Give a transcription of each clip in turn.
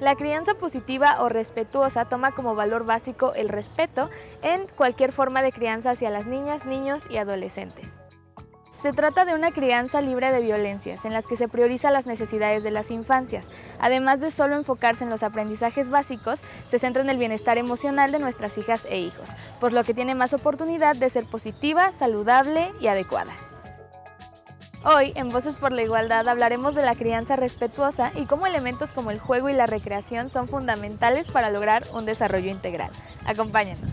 La crianza positiva o respetuosa toma como valor básico el respeto en cualquier forma de crianza hacia las niñas, niños y adolescentes. Se trata de una crianza libre de violencias, en las que se prioriza las necesidades de las infancias. Además de solo enfocarse en los aprendizajes básicos, se centra en el bienestar emocional de nuestras hijas e hijos, por lo que tiene más oportunidad de ser positiva, saludable y adecuada. Hoy, en Voces por la Igualdad, hablaremos de la crianza respetuosa y cómo elementos como el juego y la recreación son fundamentales para lograr un desarrollo integral. Acompáñenos.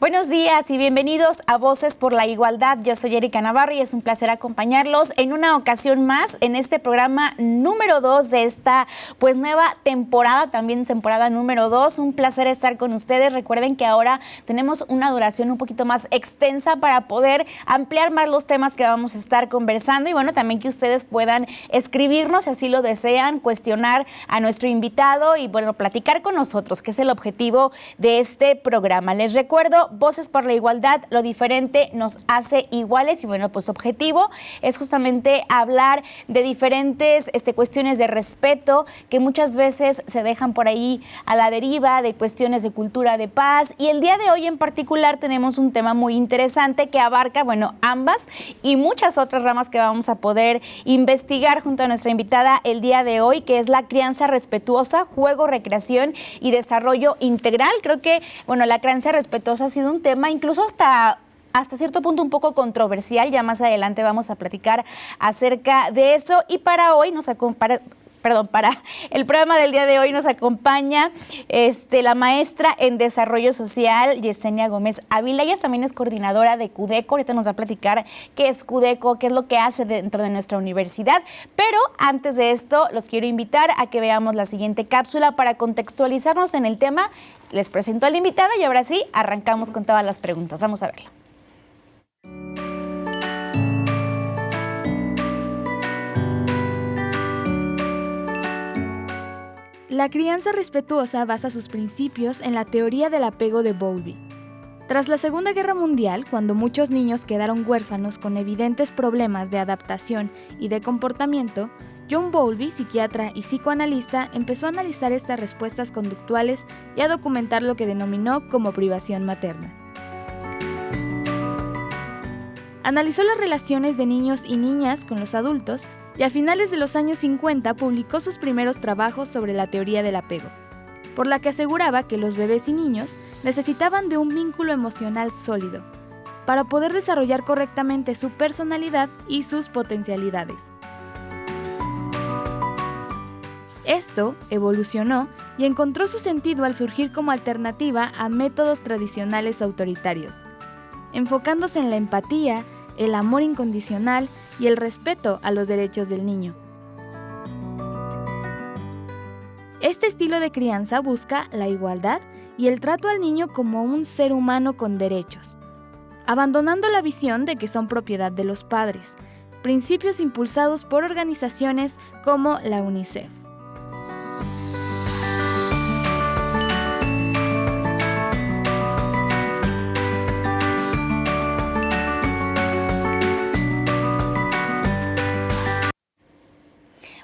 Buenos días y bienvenidos a Voces por la Igualdad. Yo soy Erika Navarro y es un placer acompañarlos en una ocasión más en este programa número 2 de esta nueva temporada, también temporada número 2. Un placer estar con ustedes. Recuerden que ahora tenemos una duración un poquito más extensa para poder ampliar más los temas que vamos a estar conversando y bueno, también que ustedes puedan escribirnos si así lo desean, cuestionar a nuestro invitado y bueno, platicar con nosotros, que es el objetivo de este programa. Les recuerdo, Voces por la Igualdad, lo diferente nos hace iguales y bueno, pues objetivo es justamente hablar de diferentes cuestiones de respeto que muchas veces se dejan por ahí a la deriva, de cuestiones de cultura de paz, y el día de hoy en particular tenemos un tema muy interesante que abarca, bueno, ambas y muchas otras ramas que vamos a poder investigar junto a nuestra invitada el día de hoy, que es la crianza respetuosa, juego, recreación y desarrollo integral. Creo que, bueno, la crianza respetuosa ha sido un tema incluso hasta cierto punto un poco controversial. Ya más adelante vamos a platicar acerca de eso. Y para hoy para el programa del día de hoy nos acompaña la maestra en Desarrollo Social, Yesenia Gómez Ávila. Ella también es coordinadora de CUDECO. Ahorita nos va a platicar qué es CUDECO, qué es lo que hace dentro de nuestra universidad. Pero antes de esto, los quiero invitar a que veamos la siguiente cápsula para contextualizarnos en el tema. Les presento a la invitada y ahora sí, arrancamos con todas las preguntas. Vamos a verla. La crianza respetuosa basa sus principios en la teoría del apego de Bowlby. Tras la Segunda Guerra Mundial, cuando muchos niños quedaron huérfanos con evidentes problemas de adaptación y de comportamiento, John Bowlby, psiquiatra y psicoanalista, empezó a analizar estas respuestas conductuales y a documentar lo que denominó como privación materna. Analizó las relaciones de niños y niñas con los adultos y a finales de los años 50 publicó sus primeros trabajos sobre la teoría del apego, por la que aseguraba que los bebés y niños necesitaban de un vínculo emocional sólido para poder desarrollar correctamente su personalidad y sus potencialidades. Esto evolucionó y encontró su sentido al surgir como alternativa a métodos tradicionales autoritarios, enfocándose en la empatía, el amor incondicional y el respeto a los derechos del niño. Este estilo de crianza busca la igualdad y el trato al niño como un ser humano con derechos, abandonando la visión de que son propiedad de los padres, principios impulsados por organizaciones como la UNICEF.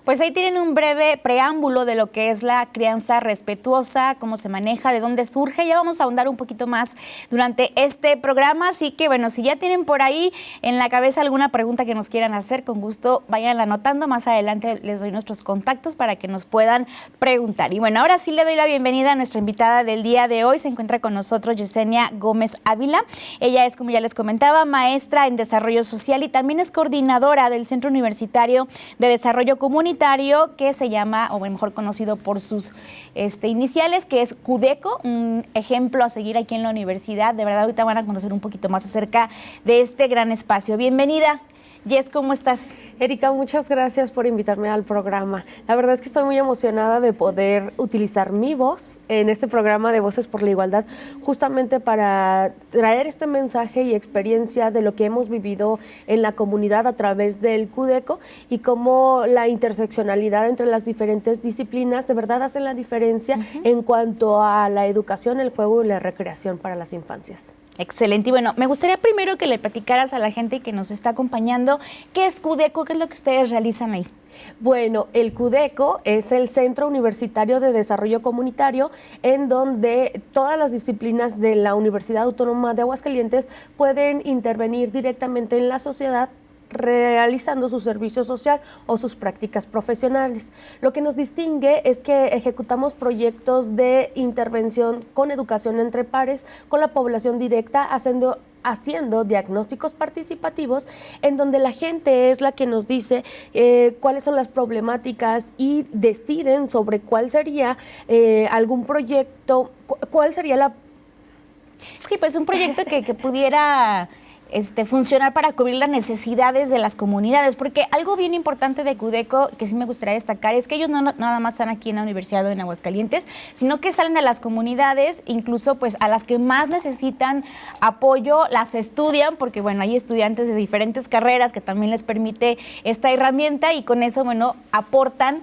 Pues ahí tienen un breve preámbulo de lo que es la crianza respetuosa, cómo se maneja, de dónde surge. Ya vamos a ahondar un poquito más durante este programa, así que bueno, si ya tienen por ahí en la cabeza alguna pregunta que nos quieran hacer, con gusto vayan anotando. Más adelante les doy nuestros contactos para que nos puedan preguntar. Y bueno, ahora sí le doy la bienvenida a nuestra invitada del día de hoy. Se encuentra con nosotros Yesenia Gómez Ávila. Ella es, como ya les comentaba, maestra en Desarrollo Social y también es coordinadora del Centro Universitario de Desarrollo Comunitario, que se llama, o mejor conocido por sus iniciales, que es CUDECO, un ejemplo a seguir aquí en la universidad. De verdad, ahorita van a conocer un poquito más acerca de este gran espacio. Bienvenida, Jess, ¿cómo estás? Erika, muchas gracias por invitarme al programa. La verdad es que estoy muy emocionada de poder utilizar mi voz en este programa de Voces por la Igualdad, justamente para traer este mensaje y experiencia de lo que hemos vivido en la comunidad a través del CUDECO y cómo la interseccionalidad entre las diferentes disciplinas de verdad hacen la diferencia en cuanto a la educación, el juego y la recreación para las infancias. Excelente. Y bueno, me gustaría primero que le platicaras a la gente que nos está acompañando qué es CUDECO, qué es lo que ustedes realizan ahí. Bueno, el CUDECO es el Centro Universitario de Desarrollo Comunitario, en donde todas las disciplinas de la Universidad Autónoma de Aguascalientes pueden intervenir directamente en la sociedad realizando su servicio social o sus prácticas profesionales. Lo que nos distingue es que ejecutamos proyectos de intervención con educación entre pares, con la población directa, haciendo diagnósticos participativos en donde la gente es la que nos dice cuáles son las problemáticas y deciden sobre cuál sería algún proyecto, cuál sería la... Sí, pues un proyecto que pudiera... funcionar para cubrir las necesidades de las comunidades, porque algo bien importante de CUDECO que sí me gustaría destacar es que ellos no nada más están aquí en la Universidad o en Aguascalientes, sino que salen a las comunidades, incluso pues a las que más necesitan apoyo, las estudian, porque bueno, hay estudiantes de diferentes carreras que también les permite esta herramienta y con eso, bueno, aportan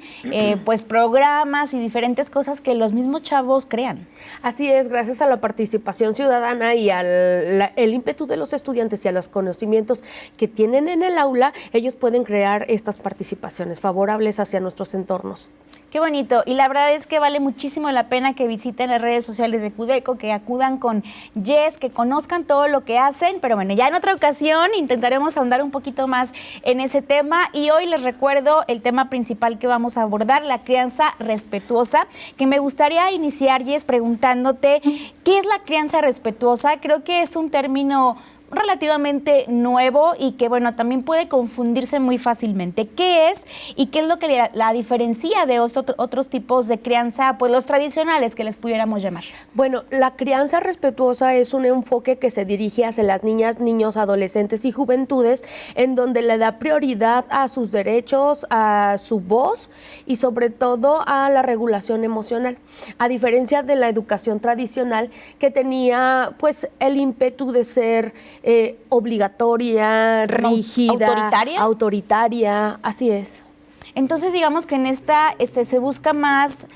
pues programas y diferentes cosas que los mismos chavos crean. Así es, gracias a la participación ciudadana y al el ímpetu de los estudiantes y a los conocimientos que tienen en el aula, ellos pueden crear estas participaciones favorables hacia nuestros entornos. Qué bonito, y la verdad es que vale muchísimo la pena que visiten las redes sociales de CUDECO, que acudan con Jess, que conozcan todo lo que hacen, pero bueno, ya en otra ocasión intentaremos ahondar un poquito más en ese tema y hoy les recuerdo el tema principal que vamos a abordar, la crianza respetuosa, que me gustaría iniciar, Jess, preguntándote, ¿qué es la crianza respetuosa? Creo que es un término relativamente nuevo y que, bueno, también puede confundirse muy fácilmente. ¿Qué es y qué es lo que la diferencia de otros tipos de crianza, pues los tradicionales que les pudiéramos llamar? Bueno, la crianza respetuosa es un enfoque que se dirige hacia las niñas, niños, adolescentes y juventudes, en donde le da prioridad a sus derechos, a su voz y sobre todo a la regulación emocional. A diferencia de la educación tradicional que tenía pues el ímpetu de ser obligatoria, rígida, autoritaria, así es. Entonces, digamos que en esta se busca más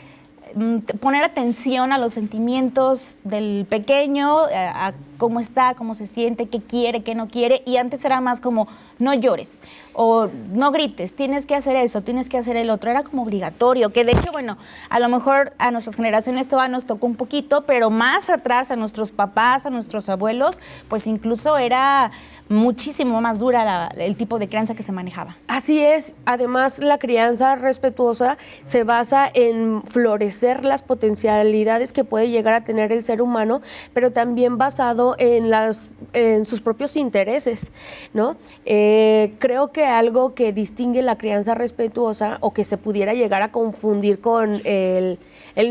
poner atención a los sentimientos del pequeño, a cómo está, cómo se siente, qué quiere, qué no quiere, y antes era más como no llores o no grites, tienes que hacer eso, tienes que hacer el otro, era como obligatorio, que de hecho, bueno, a lo mejor a nuestras generaciones todavía nos tocó un poquito, pero más atrás a nuestros papás, a nuestros abuelos, pues incluso era muchísimo más dura el tipo de crianza que se manejaba. Así es, además la crianza respetuosa se basa en florecer las potencialidades que puede llegar a tener el ser humano, pero también basado en sus propios intereses, ¿no? Creo que algo que distingue la crianza respetuosa o que se pudiera llegar a confundir con el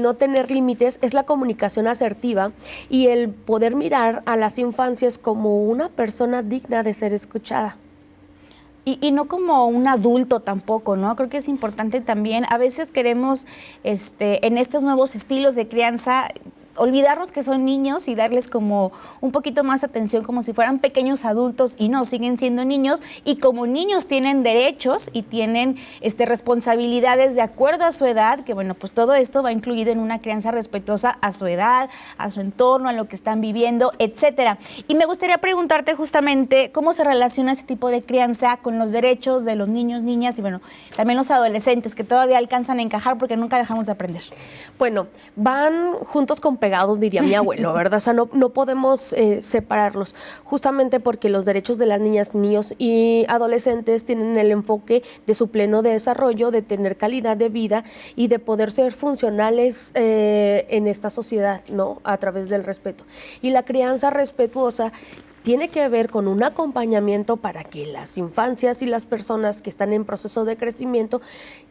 no tener límites es la comunicación asertiva y el poder mirar a las infancias como una persona digna de ser escuchada. Y no como un adulto tampoco, ¿no? Creo que es importante también, a veces queremos en estos nuevos estilos de crianza olvidarnos que son niños y darles como un poquito más atención como si fueran pequeños adultos y no, siguen siendo niños y como niños tienen derechos y tienen responsabilidades de acuerdo a su edad, que bueno, pues todo esto va incluido en una crianza respetuosa a su edad, a su entorno, a lo que están viviendo, etcétera. Y me gustaría preguntarte justamente cómo se relaciona este tipo de crianza con los derechos de los niños, niñas y bueno, también los adolescentes que todavía alcanzan a encajar porque nunca dejamos de aprender. Bueno, van juntos con pegados, diría mi abuelo, ¿verdad? O sea, no podemos separarlos, justamente porque los derechos de las niñas, niños y adolescentes tienen el enfoque de su pleno desarrollo, de tener calidad de vida y de poder ser funcionales en esta sociedad, ¿no? A través del respeto. Y la crianza respetuosa tiene que ver con un acompañamiento para que las infancias y las personas que están en proceso de crecimiento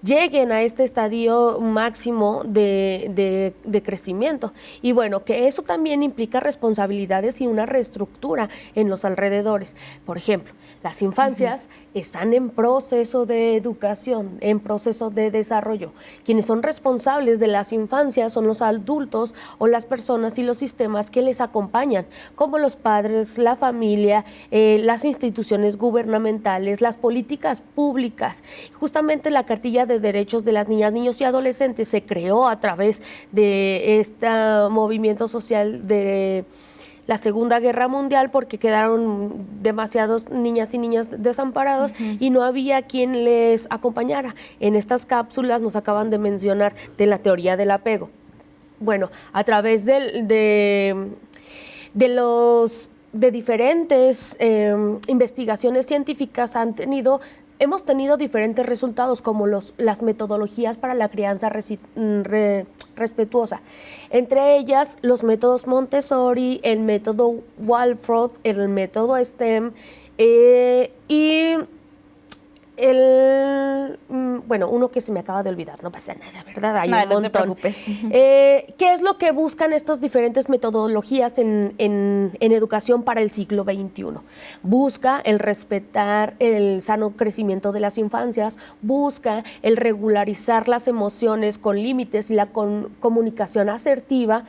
lleguen a este estadio máximo de crecimiento. Y bueno, que eso también implica responsabilidades y una reestructura en los alrededores. Por ejemplo, las infancias están en proceso de educación, en proceso de desarrollo. Quienes son responsables de las infancias son los adultos o las personas y los sistemas que les acompañan, como los padres, la familia, las instituciones gubernamentales, las políticas públicas. Justamente la Cartilla de Derechos de las Niñas, Niños y Adolescentes se creó a través de este movimiento social de la Segunda Guerra Mundial, porque quedaron demasiados niñas y niños desamparados y no había quien les acompañara. En estas cápsulas nos acaban de mencionar de la teoría del apego. Bueno, a través de diferentes investigaciones científicas hemos tenido diferentes resultados, como las metodologías para la crianza respetuosa. Entre ellas, los métodos Montessori, el método Waldorf, el método STEM y uno que se me acaba de olvidar, no pasa nada, ¿verdad? Hay un montón. No te preocupes. ¿Qué es lo que buscan estas diferentes metodologías en educación para el siglo XXI? Busca el respetar el sano crecimiento de las infancias, busca el regularizar las emociones con límites y la comunicación asertiva.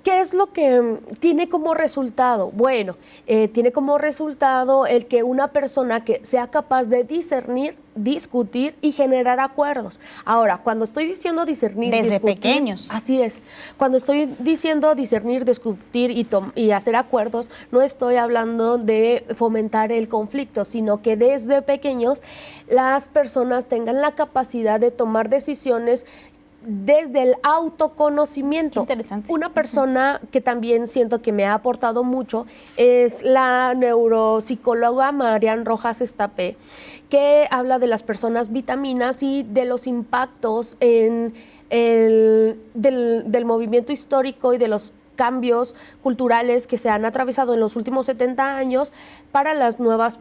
¿Qué es lo que tiene como resultado? Bueno, tiene como resultado el que una persona que sea capaz de discernir, discutir y generar acuerdos. Ahora, cuando estoy diciendo discernir, desde discutir, pequeños. Así es. Cuando estoy diciendo discernir, discutir y hacer acuerdos, no estoy hablando de fomentar el conflicto, sino que desde pequeños las personas tengan la capacidad de tomar decisiones desde el autoconocimiento. Qué interesante. Una persona que también siento que me ha aportado mucho es la neuropsicóloga Marian Rojas Estapé, que habla de las personas vitaminas y de los impactos del movimiento histórico y de los cambios culturales que se han atravesado en los últimos 70 años para las nuevas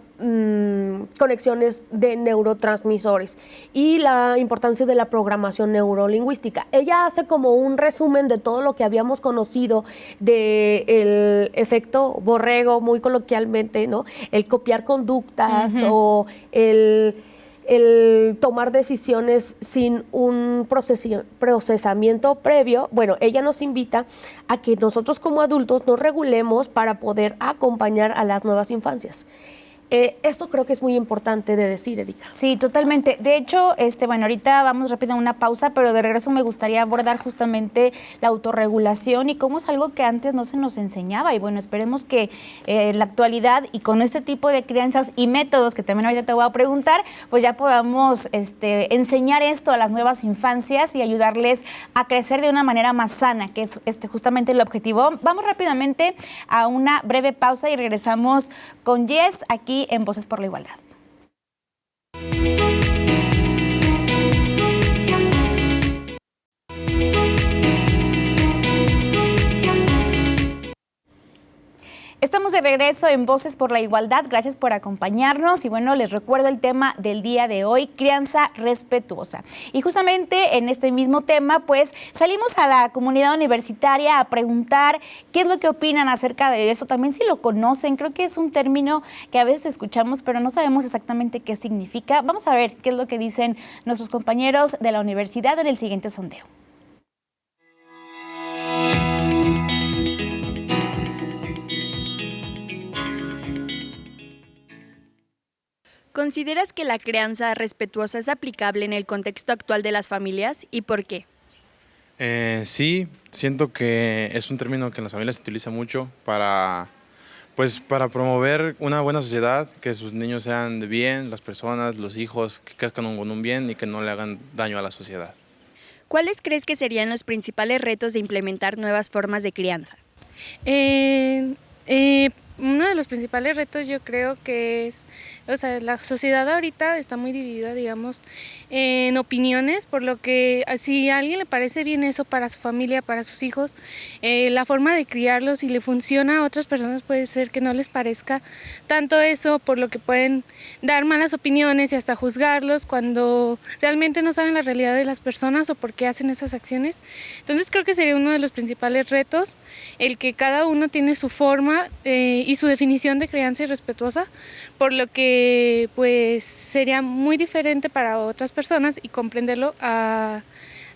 conexiones de neurotransmisores y la importancia de la programación neurolingüística. Ella hace como un resumen de todo lo que habíamos conocido del efecto borrego, muy coloquialmente, ¿no? El copiar conductas o el tomar decisiones sin un procesamiento previo. Bueno, ella nos invita a que nosotros como adultos nos regulemos para poder acompañar a las nuevas infancias. Esto creo que es muy importante de decir, Erika. Sí, totalmente. De hecho, ahorita vamos rápido a una pausa, pero de regreso me gustaría abordar justamente la autorregulación y cómo es algo que antes no se nos enseñaba. Y bueno, esperemos que en la actualidad y con este tipo de crianzas y métodos que también ahorita te voy a preguntar, pues ya podamos enseñar esto a las nuevas infancias y ayudarles a crecer de una manera más sana, que es justamente el objetivo. Vamos rápidamente a una breve pausa y regresamos con Jess aquí en Voces por la Igualdad. Estamos de regreso en Voces por la Igualdad. Gracias por acompañarnos. Y bueno, les recuerdo el tema del día de hoy, crianza respetuosa. Y justamente en este mismo tema, pues salimos a la comunidad universitaria a preguntar qué es lo que opinan acerca de esto. También si lo conocen, creo que es un término que a veces escuchamos, pero no sabemos exactamente qué significa. Vamos a ver qué es lo que dicen nuestros compañeros de la universidad en el siguiente sondeo. ¿Consideras que la crianza respetuosa es aplicable en el contexto actual de las familias y por qué? Sí, siento que es un término que en las familias se utiliza mucho para promover una buena sociedad, que sus niños sean de bien, las personas, los hijos, que crezcan con un bien y que no le hagan daño a la sociedad. ¿Cuáles crees que serían los principales retos de implementar nuevas formas de crianza? uno de los principales retos yo creo que es, o sea, la sociedad ahorita está muy dividida, digamos, en opiniones, por lo que si a alguien le parece bien eso para su familia, para sus hijos, la forma de criarlos, si le funciona a otras personas puede ser que no les parezca tanto eso, por lo que pueden dar malas opiniones y hasta juzgarlos cuando realmente no saben la realidad de las personas o por qué hacen esas acciones. Entonces creo que sería uno de los principales retos, el que cada uno tiene su forma y su definición de crianza irrespetuosa, por lo que pues sería muy diferente para otras personas y comprenderlo a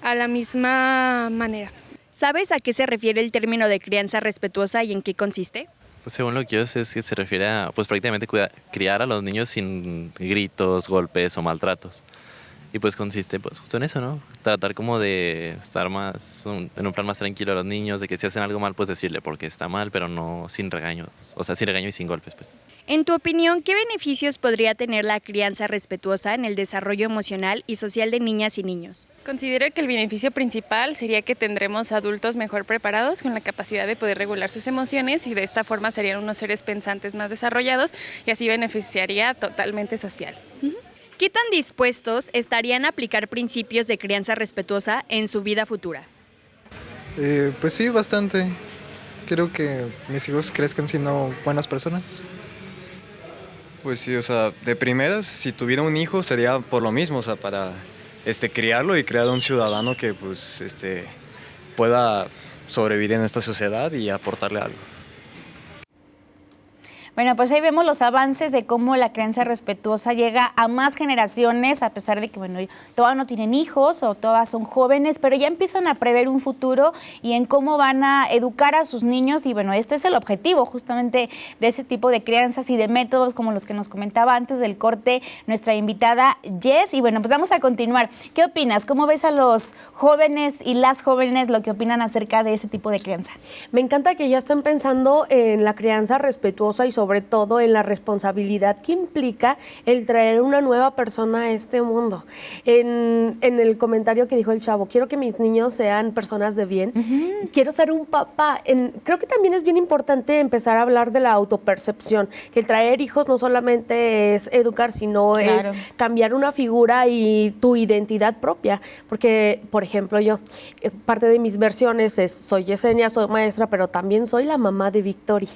la misma manera. ¿Sabes a qué se refiere el término de crianza respetuosa y en qué consiste? Pues según lo que yo sé es que se refiere a pues prácticamente criar a los niños sin gritos, golpes o maltratos. Y pues consiste pues justo en eso, ¿no? Tratar como de estar más en un plan más tranquilo a los niños, de que si hacen algo mal pues decirle porque está mal, pero no sin regaños, o sea, sin regaño y sin golpes pues. En tu opinión, ¿qué beneficios podría tener la crianza respetuosa en el desarrollo emocional y social de niñas y niños? Considero que el beneficio principal sería que tendremos adultos mejor preparados con la capacidad de poder regular sus emociones y de esta forma serían unos seres pensantes más desarrollados y así beneficiaría totalmente social. ¿Qué tan dispuestos estarían a aplicar principios de crianza respetuosa en su vida futura? Pues sí, bastante. Quiero que mis hijos crezcan siendo buenas personas. Pues sí, o sea, de primeras, si tuviera un hijo sería por lo mismo, o sea, para criarlo y crear un ciudadano que pues pueda sobrevivir en esta sociedad y aportarle algo. Bueno, pues ahí vemos los avances de cómo la crianza respetuosa llega a más generaciones, a pesar de que, bueno, todavía no tienen hijos o todas son jóvenes, pero ya empiezan a prever un futuro y en cómo van a educar a sus niños. Y bueno, esto es el objetivo justamente de ese tipo de crianzas y de métodos como los que nos comentaba antes del corte nuestra invitada Jess. Y bueno, pues vamos a continuar. ¿Qué opinas? ¿Cómo ves a los jóvenes y las jóvenes lo que opinan acerca de ese tipo de crianza? Me encanta que ya estén pensando en la crianza respetuosa y sobre todo en la responsabilidad que implica el traer una nueva persona a este mundo. En el comentario que dijo el chavo, quiero que mis niños sean personas de bien, quiero ser un papá. Creo que también es bien importante empezar a hablar de la autopercepción, que el traer hijos no solamente es educar, sino es cambiar una figura y tu identidad propia. Porque, por ejemplo, yo, parte de mis versiones es, soy Yesenia, soy maestra, pero también soy la mamá de Victoria.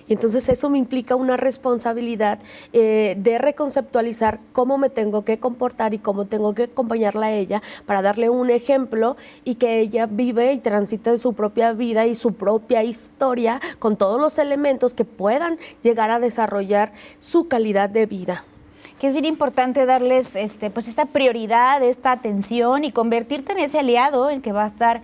Y entonces eso me implica una responsabilidad de reconceptualizar cómo me tengo que comportar y cómo tengo que acompañarla a ella para darle un ejemplo y que ella vive y transite su propia vida y su propia historia con todos los elementos que puedan llegar a desarrollar su calidad de vida. Que es bien importante darles pues esta prioridad, esta atención y convertirte en ese aliado en que va a estar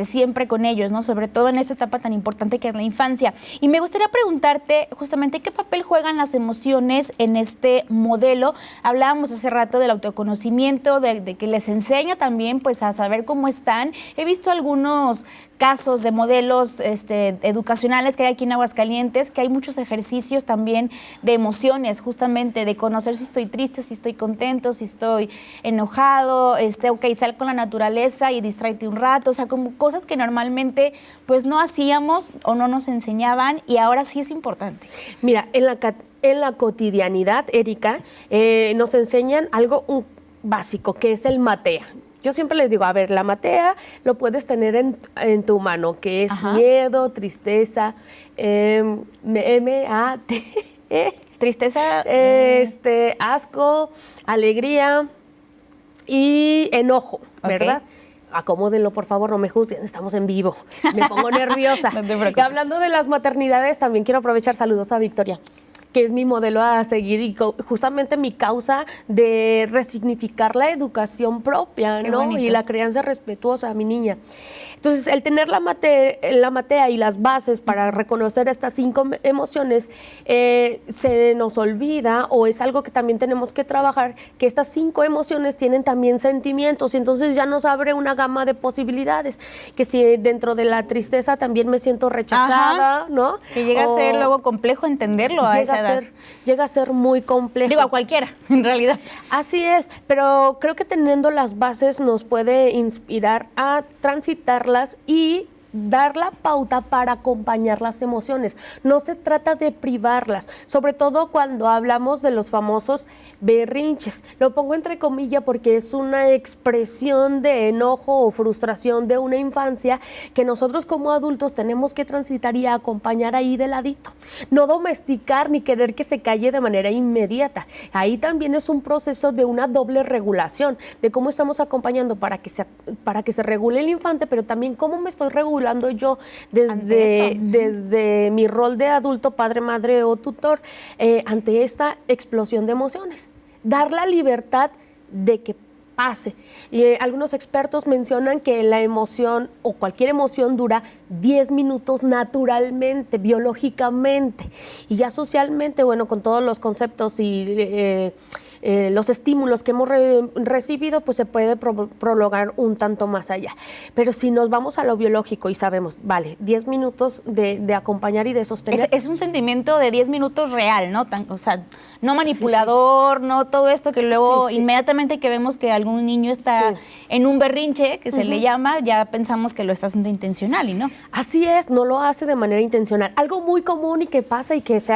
siempre con ellos, ¿no? Sobre todo en esta etapa tan importante que es la infancia. Y me gustaría preguntarte justamente qué papel juegan las emociones en este modelo. Hablábamos hace rato del autoconocimiento, de que les enseña también pues a saber cómo están. He visto algunos casos de modelos educacionales que hay aquí en Aguascalientes, que hay muchos ejercicios también de emociones, justamente de conocer si estoy triste, si estoy contento, si estoy enojado, sal con la naturaleza y distráete un rato, o sea, como cosas que normalmente pues no hacíamos o no nos enseñaban y ahora sí es importante. Mira, en la cotidianidad, Erika, nos enseñan algo básico, que es el matea. Yo siempre les digo, a ver, la matea lo puedes tener en tu mano, que es miedo, tristeza, M-A-T. Tristeza, asco, alegría y enojo, ¿verdad? Acomódenlo, por favor, no me juzguen, estamos en vivo. Me pongo nerviosa. No te preocupes. Y hablando de las maternidades, también quiero aprovechar saludos a Victoria, que es mi modelo a seguir y justamente mi causa de resignificar la educación propia, ¿no? Y la crianza respetuosa a mi niña. Entonces, el tener la matea y las bases para reconocer estas 5 emociones se nos olvida, o es algo que también tenemos que trabajar, que estas 5 emociones tienen también sentimientos y entonces ya nos abre una gama de posibilidades, que si dentro de la tristeza también me siento rechazada, ¿no? Que llega a ser luego complejo entenderlo a esa edad. Llega a ser muy complejo. Digo, a cualquiera, en realidad. Así es, pero creo que teniendo las bases nos puede inspirar a transitarlas y dar la pauta para acompañar las emociones. No se trata de privarlas, sobre todo cuando hablamos de los famosos berrinches. Lo pongo entre comillas porque es una expresión de enojo o frustración de una infancia que nosotros como adultos tenemos que transitar y acompañar ahí de ladito. No domesticar ni querer que se calle de manera inmediata. Ahí también es un proceso de una doble regulación, de cómo estamos acompañando para que se regule el infante, pero también cómo me estoy regulando yo desde mi rol de adulto, padre, madre o tutor, ante esta explosión de emociones. Dar la libertad de que pase. Y algunos expertos mencionan que la emoción o cualquier emoción dura 10 minutos naturalmente, biológicamente, y ya socialmente, bueno, con todos los conceptos y los estímulos que hemos recibido, pues se puede prolongar un tanto más allá. Pero si nos vamos a lo biológico y sabemos, vale, 10 minutos de acompañar y de sostener. Es un sentimiento de 10 minutos real, ¿no? O sea, no manipulador, no todo esto que luego inmediatamente que vemos que algún niño está en un berrinche, que se le llama, ya pensamos que lo está haciendo intencional y no. Así es, no lo hace de manera intencional. Algo muy común y que pasa y que se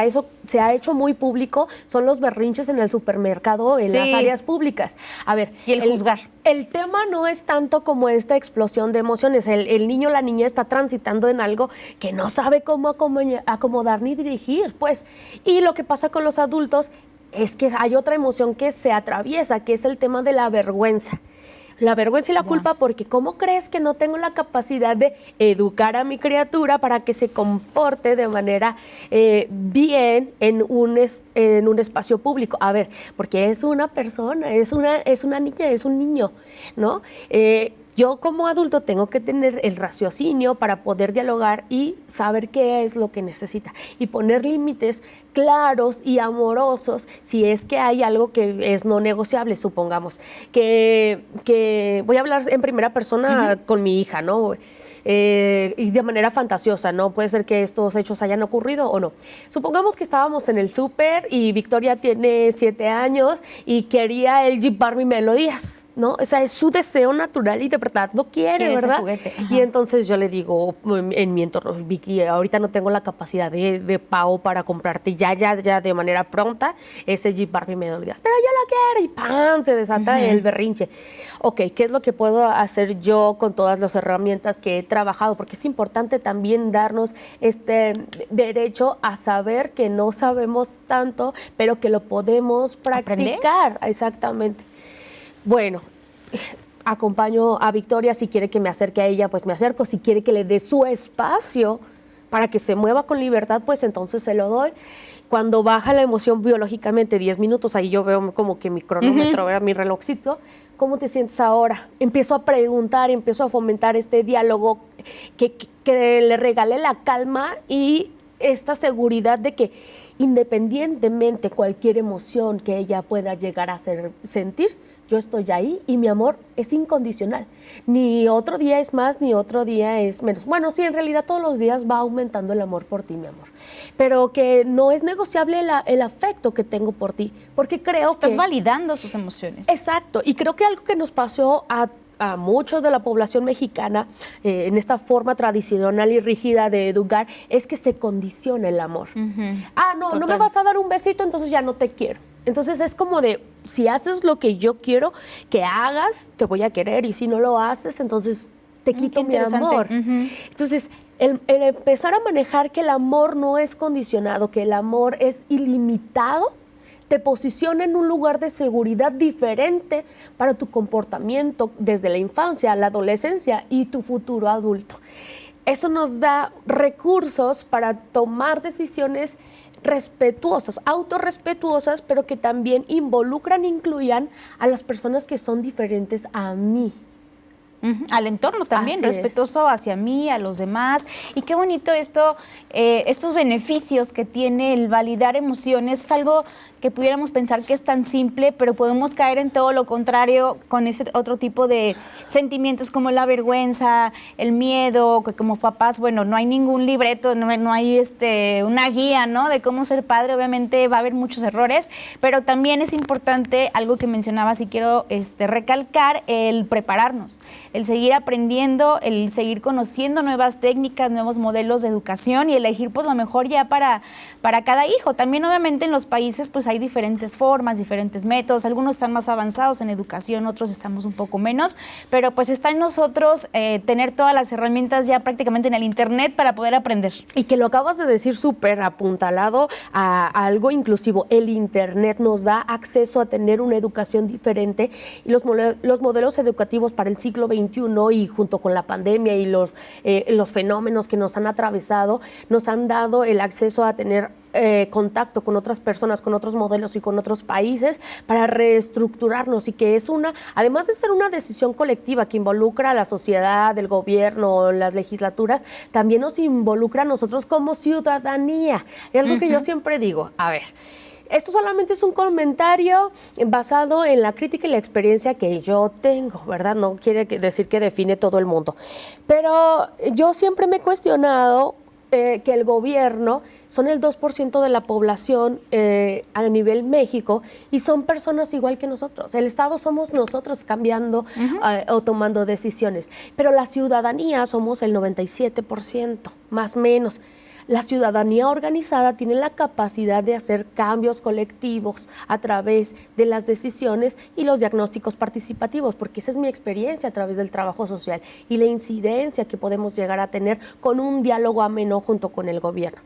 ha hecho muy público son los berrinches en el supermercado, en las áreas públicas. A ver, y el juzgar. El tema no es tanto como esta explosión de emociones. El niño o la niña está transitando en algo que no sabe cómo acomodar ni dirigir, pues. Y lo que pasa con los adultos es que hay otra emoción que se atraviesa, que es el tema de la vergüenza. La vergüenza y la culpa, porque ¿cómo crees que no tengo la capacidad de educar a mi criatura para que se comporte de manera bien en un espacio público? A ver, porque es una persona, es una niña, es un niño, ¿no? Yo como adulto tengo que tener el raciocinio para poder dialogar y saber qué es lo que necesita y poner límites claros y amorosos si es que hay algo que es no negociable, supongamos. Que voy a hablar en primera persona con mi hija, ¿no? Y de manera fantasiosa, ¿no? Puede ser que estos hechos hayan ocurrido o no. Supongamos que estábamos en el súper y Victoria tiene 7 años y quería el Jeep Barbie Melodías, ¿no? O sea, es su deseo natural y de verdad lo quiere, ¿verdad? Y entonces yo le digo en mi entorno, Vicky, ahorita no tengo la capacidad de pago para comprarte ya de manera pronta ese Jeep Barbie Melodías, pero yo lo quiero y ¡pam! Se desata el berrinche. Ok, ¿qué es lo que puedo hacer yo con todas las herramientas que he trabajado? Porque es importante también darnos este derecho a saber que no sabemos tanto, pero que lo podemos practicar. ¿Aprender? Exactamente. Bueno, acompaño a Victoria, si quiere que me acerque a ella, pues me acerco, si quiere que le dé su espacio para que se mueva con libertad, pues entonces se lo doy. Cuando baja la emoción biológicamente, 10 minutos, ahí yo veo como que mi cronómetro, mi relojcito, ¿cómo te sientes ahora? Empiezo a preguntar, empiezo a fomentar este diálogo que le regale la calma y esta seguridad de que independientemente cualquier emoción que ella pueda llegar a sentir, yo estoy ahí y mi amor es incondicional. Ni otro día es más, ni otro día es menos. Bueno, sí, en realidad todos los días va aumentando el amor por ti, mi amor. Pero que no es negociable el afecto que tengo por ti, porque creo que... Estás validando sus emociones. Exacto, y creo que algo que nos pasó a muchos de la población mexicana en esta forma tradicional y rígida de educar es que se condiciona el amor. No me vas a dar un besito, entonces ya no te quiero. Entonces es como de, si haces lo que yo quiero que hagas, te voy a querer, y si no lo haces, entonces te quito mi amor. Entonces, el empezar a manejar que el amor no es condicionado, que el amor es ilimitado, te posiciona en un lugar de seguridad diferente para tu comportamiento desde la infancia a la adolescencia y tu futuro adulto. Eso nos da recursos para tomar decisiones respetuosas, autorrespetuosas, pero que también involucran, incluyan a las personas que son diferentes a mí. Al entorno también, respetuoso hacia mí, a los demás. Y qué bonito esto, estos beneficios que tiene el validar emociones. Es algo que pudiéramos pensar que es tan simple, pero podemos caer en todo lo contrario con ese otro tipo de sentimientos como la vergüenza, el miedo, que como papás, bueno, no hay ningún libreto, no hay una guía, ¿no?, de cómo ser padre. Obviamente va a haber muchos errores, pero también es importante algo que mencionabas y quiero recalcar, el prepararnos. el seguir aprendiendo, el seguir conociendo nuevas técnicas, nuevos modelos de educación y elegir pues lo mejor ya para cada hijo. También obviamente en los países pues hay diferentes formas, diferentes métodos, algunos están más avanzados en educación, otros estamos un poco menos, pero pues está en nosotros tener todas las herramientas ya prácticamente en el internet para poder aprender. Y que lo acabas de decir súper apuntalado a algo inclusivo. El internet nos da acceso a tener una educación diferente y los modelos educativos para el siglo XXI y junto con la pandemia y los fenómenos que nos han atravesado, nos han dado el acceso a tener contacto con otras personas, con otros modelos y con otros países para reestructurarnos y que es además de ser una decisión colectiva que involucra a la sociedad, el gobierno, las legislaturas, también nos involucra a nosotros como ciudadanía. Es algo que yo siempre digo, a ver, esto solamente es un comentario basado en la crítica y la experiencia que yo tengo, ¿verdad? No quiere decir que define todo el mundo. Pero yo siempre me he cuestionado que el gobierno son el 2% de la población a nivel México y son personas igual que nosotros. El Estado somos nosotros cambiando o tomando decisiones, pero la ciudadanía somos el 97%, más o menos. La ciudadanía organizada tiene la capacidad de hacer cambios colectivos a través de las decisiones y los diagnósticos participativos, porque esa es mi experiencia a través del trabajo social y la incidencia que podemos llegar a tener con un diálogo ameno junto con el gobierno.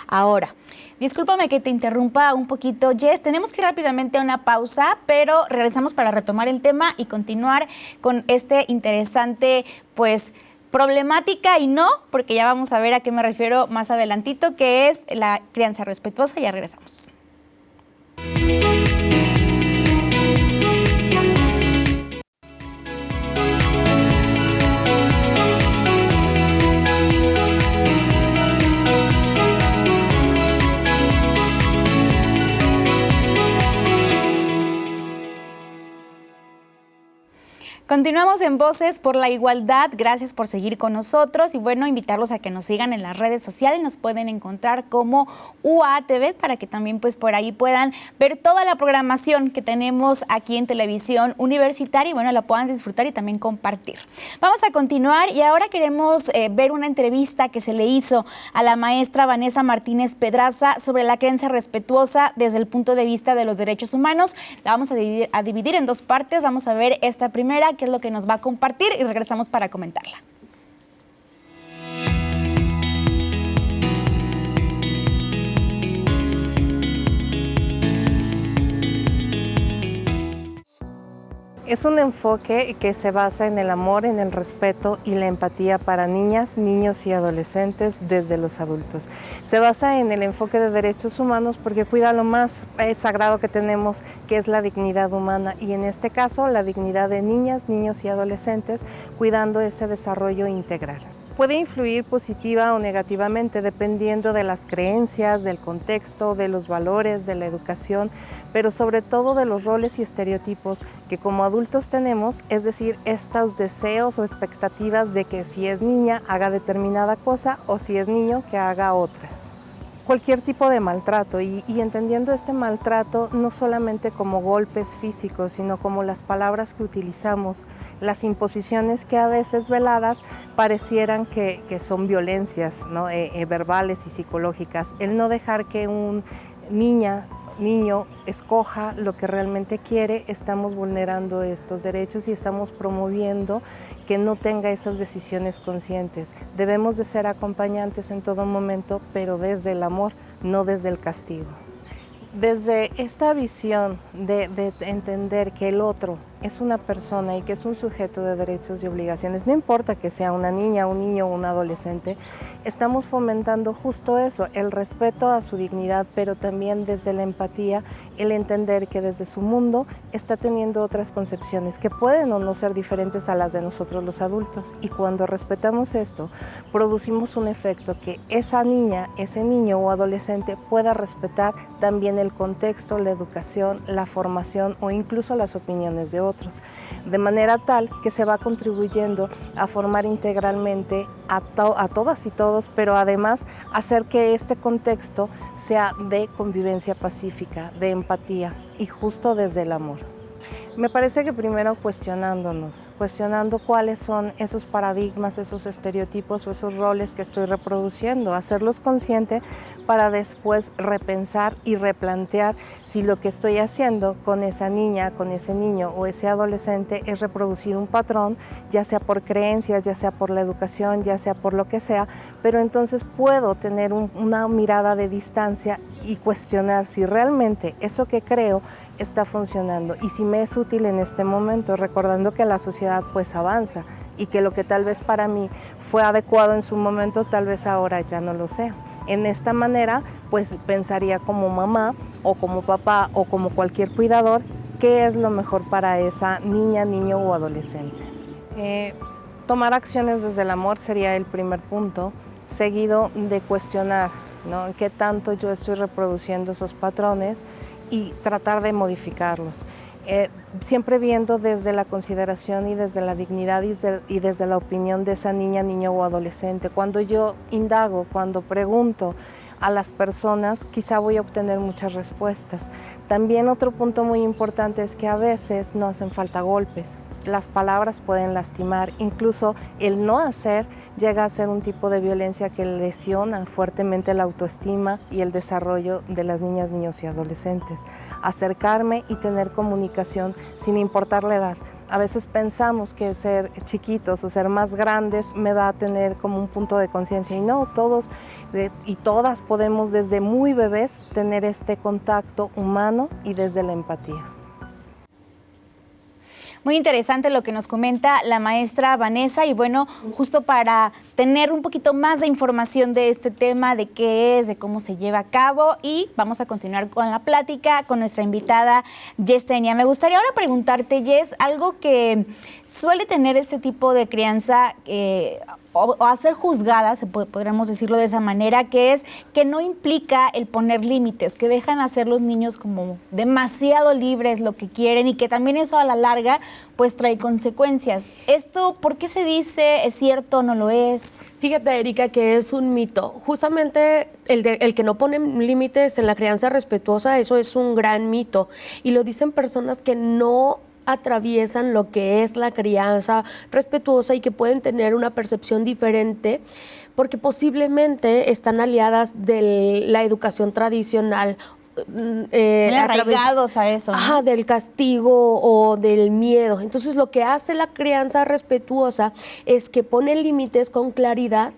Ahora, discúlpame que te interrumpa un poquito, Jess, tenemos que ir rápidamente a una pausa, pero regresamos para retomar el tema y continuar con este interesante, pues, problemática y no, porque ya vamos a ver a qué me refiero más adelantito, que es la crianza respetuosa. Ya regresamos. Continuamos en Voces por la Igualdad. Gracias por seguir con nosotros y bueno, invitarlos a que nos sigan en las redes sociales. Nos pueden encontrar como UATV para que también pues por ahí puedan ver toda la programación que tenemos aquí en Televisión Universitaria y bueno, la puedan disfrutar y también compartir. Vamos a continuar y ahora queremos ver una entrevista que se le hizo a la maestra Vanessa Martínez Pedraza sobre la crianza respetuosa desde el punto de vista de los derechos humanos. La vamos a dividir en dos partes. Vamos a ver esta primera, qué es lo que nos va a compartir y regresamos para comentarla. Es un enfoque que se basa en el amor, en el respeto y la empatía para niñas, niños y adolescentes desde los adultos. Se basa en el enfoque de derechos humanos porque cuida lo más sagrado que tenemos, que es la dignidad humana, y en este caso la dignidad de niñas, niños y adolescentes, cuidando ese desarrollo integral. Puede influir positiva o negativamente dependiendo de las creencias, del contexto, de los valores, de la educación, pero sobre todo de los roles y estereotipos que como adultos tenemos, es decir, estos deseos o expectativas de que si es niña haga determinada cosa o si es niño que haga otras. Cualquier tipo de maltrato y entendiendo este maltrato no solamente como golpes físicos, sino como las palabras que utilizamos, las imposiciones que a veces veladas parecieran que son violencias, ¿no? Verbales y psicológicas. El no dejar que un niño escoja lo que realmente quiere, estamos vulnerando estos derechos y estamos promoviendo que no tenga esas decisiones conscientes. Debemos de ser acompañantes en todo momento, pero desde el amor, no desde el castigo. Desde esta visión de entender que el otro es una persona y que es un sujeto de derechos y obligaciones, no importa que sea una niña, un niño o un adolescente, estamos fomentando justo eso, el respeto a su dignidad, pero también desde la empatía, el entender que desde su mundo está teniendo otras concepciones que pueden o no ser diferentes a las de nosotros los adultos. Y cuando respetamos esto, producimos un efecto que esa niña, ese niño o adolescente pueda respetar también el contexto, la educación, la formación o incluso las opiniones de otros, de manera tal que se va contribuyendo a formar integralmente a todas y todos, pero además hacer que este contexto sea de convivencia pacífica, de empatía y justo desde el amor. Me parece que primero cuestionando cuáles son esos paradigmas, esos estereotipos o esos roles que estoy reproduciendo, hacerlos consciente para después repensar y replantear si lo que estoy haciendo con esa niña, con ese niño o ese adolescente es reproducir un patrón, ya sea por creencias, ya sea por la educación, ya sea por lo que sea, pero entonces puedo tener una mirada de distancia y cuestionar si realmente eso que creo está funcionando y si me es útil en este momento, recordando que la sociedad pues avanza y que lo que tal vez para mí fue adecuado en su momento, tal vez ahora ya no lo sea. En esta manera pues pensaría como mamá o como papá o como cualquier cuidador qué es lo mejor para esa niña, niño o adolescente. Tomar acciones desde el amor sería el primer punto, seguido de cuestionar, ¿no?, qué tanto yo estoy reproduciendo esos patrones y tratar de modificarlos. Siempre viendo desde la consideración y desde la dignidad y desde la opinión de esa niña, niño o adolescente. Cuando yo indago, cuando pregunto a las personas, quizá voy a obtener muchas respuestas. También otro punto muy importante es que a veces no hacen falta golpes. Las palabras pueden lastimar, incluso el no hacer llega a ser un tipo de violencia que lesiona fuertemente la autoestima y el desarrollo de las niñas, niños y adolescentes. Acercarme y tener comunicación sin importar la edad. A veces pensamos que ser chiquitos o ser más grandes me va a tener como un punto de conciencia y no, todos y todas podemos desde muy bebés tener este contacto humano y desde la empatía. Muy interesante lo que nos comenta la maestra Vanessa y bueno, justo para tener un poquito más de información de este tema, de qué es, de cómo se lleva a cabo y vamos a continuar con la plática con nuestra invitada Yesenia. Me gustaría ahora preguntarte, Yes, algo que suele tener este tipo de crianza o a ser juzgada, podríamos decirlo de esa manera, que es que no implica el poner límites, que dejan hacer los niños como demasiado libres lo que quieren y que también eso a la larga pues trae consecuencias. ¿Esto por qué se dice? ¿Es cierto o no lo es? Fíjate, Erika, que es un mito. Justamente el que no pone límites en la crianza respetuosa, eso es un gran mito. Y lo dicen personas que no atraviesan lo que es la crianza respetuosa y que pueden tener una percepción diferente porque posiblemente están aliadas de la educación tradicional. Muy arraigados a eso, ¿no? Ajá, del castigo o del miedo. Entonces lo que hace la crianza respetuosa es que pone límites con claridad,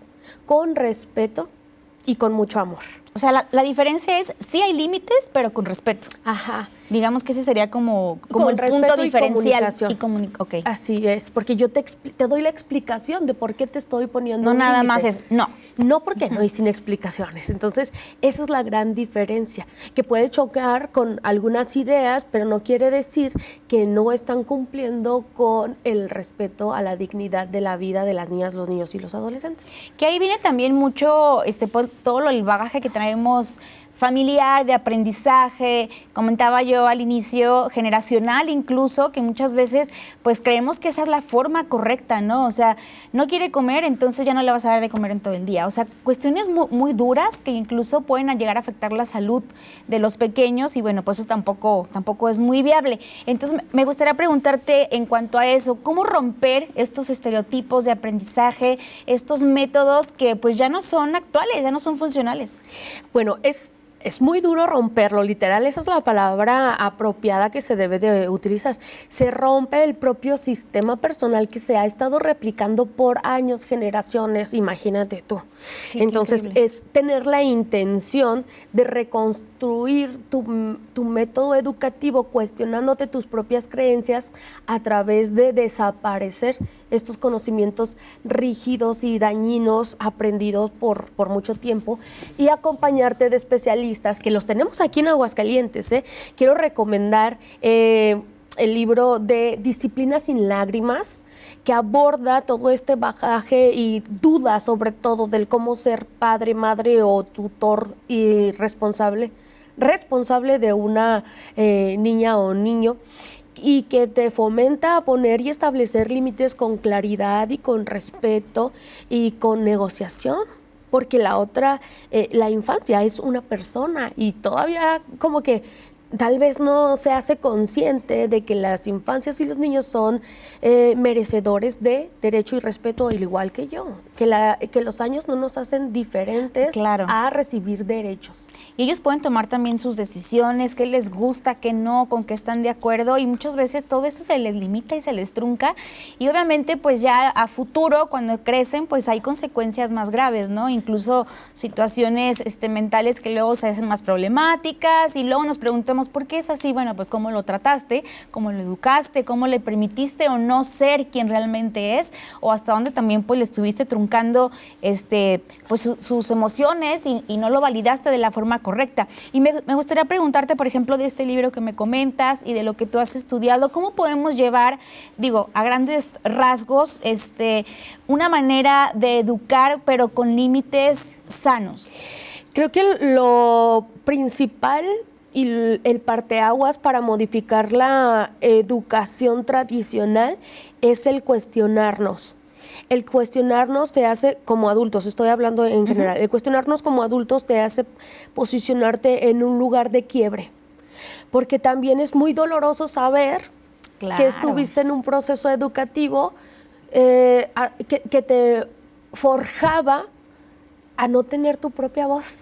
con respeto y con mucho amor. O sea, la diferencia es, sí hay límites, pero con respeto. Ajá. Digamos que ese sería como el punto diferencial. Okay. Así es, porque yo te doy la explicación de por qué te estoy poniendo no nada límites. Más es, no. No porque no y sin explicaciones. Entonces, esa es la gran diferencia, que puede chocar con algunas ideas, pero no quiere decir que no están cumpliendo con el respeto a la dignidad de la vida de las niñas, los niños y los adolescentes. Que ahí viene también mucho todo el bagaje que traemos familiar, de aprendizaje, comentaba yo al inicio, generacional incluso, que muchas veces pues creemos que esa es la forma correcta, ¿no? O sea, no quiere comer, entonces ya no le vas a dar de comer en todo el día. O sea, cuestiones muy duras que incluso pueden llegar a afectar la salud de los pequeños y bueno, pues eso tampoco es muy viable. Entonces me gustaría preguntarte en cuanto a eso, ¿cómo romper estos estereotipos de aprendizaje, estos métodos que pues ya no son actuales, ya no son funcionales? Bueno, es muy duro romperlo, literal, esa es la palabra apropiada que se debe de utilizar. Se rompe el propio sistema personal que se ha estado replicando por años, generaciones, imagínate tú. Sí, entonces, es tener la intención de reconstruir tu método educativo, cuestionándote tus propias creencias a través de desaparecer estos conocimientos rígidos y dañinos aprendidos por mucho tiempo y acompañarte de especialistas que los tenemos aquí en Aguascalientes. Quiero recomendar el libro de Disciplina sin lágrimas, que aborda todo este bagaje y dudas sobre todo del cómo ser padre, madre o tutor y responsable de una niña o niño, y que te fomenta a poner y establecer límites con claridad y con respeto y con negociación, porque la infancia es una persona y todavía como que tal vez no se hace consciente de que las infancias y los niños son merecedores de derecho y respeto, al igual que yo, que los años no nos hacen diferentes a recibir derechos. Y ellos pueden tomar también sus decisiones, qué les gusta, qué no, con qué están de acuerdo, y muchas veces todo esto se les limita y se les trunca, y obviamente pues ya a futuro, cuando crecen, pues hay consecuencias más graves, ¿no? Incluso situaciones mentales que luego se hacen más problemáticas, y luego nos preguntamos ¿por qué es así? Bueno, pues cómo lo trataste, cómo lo educaste, cómo le permitiste o no ser quien realmente es, o hasta dónde también pues le estuviste truncando pues sus emociones y no lo validaste de la forma correcta. Y me gustaría preguntarte, por ejemplo, de este libro que me comentas y de lo que tú has estudiado, ¿cómo podemos llevar, a grandes rasgos, una manera de educar pero con límites sanos? Creo que lo principal y el parteaguas para modificar la educación tradicional es el cuestionarnos. El cuestionarnos te hace, como adultos, estoy hablando en general, el cuestionarnos como adultos te hace posicionarte en un lugar de quiebre, porque también es muy doloroso saber que estuviste en un proceso educativo que te forjaba a no tener tu propia voz.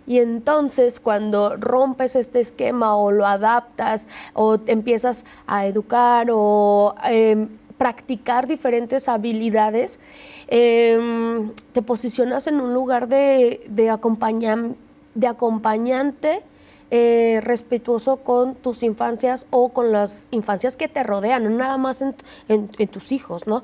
Y entonces cuando rompes este esquema o lo adaptas o empiezas a educar o practicar diferentes habilidades, te posicionas en un lugar de acompañante respetuoso con tus infancias o con las infancias que te rodean, no nada más en tus hijos, ¿no?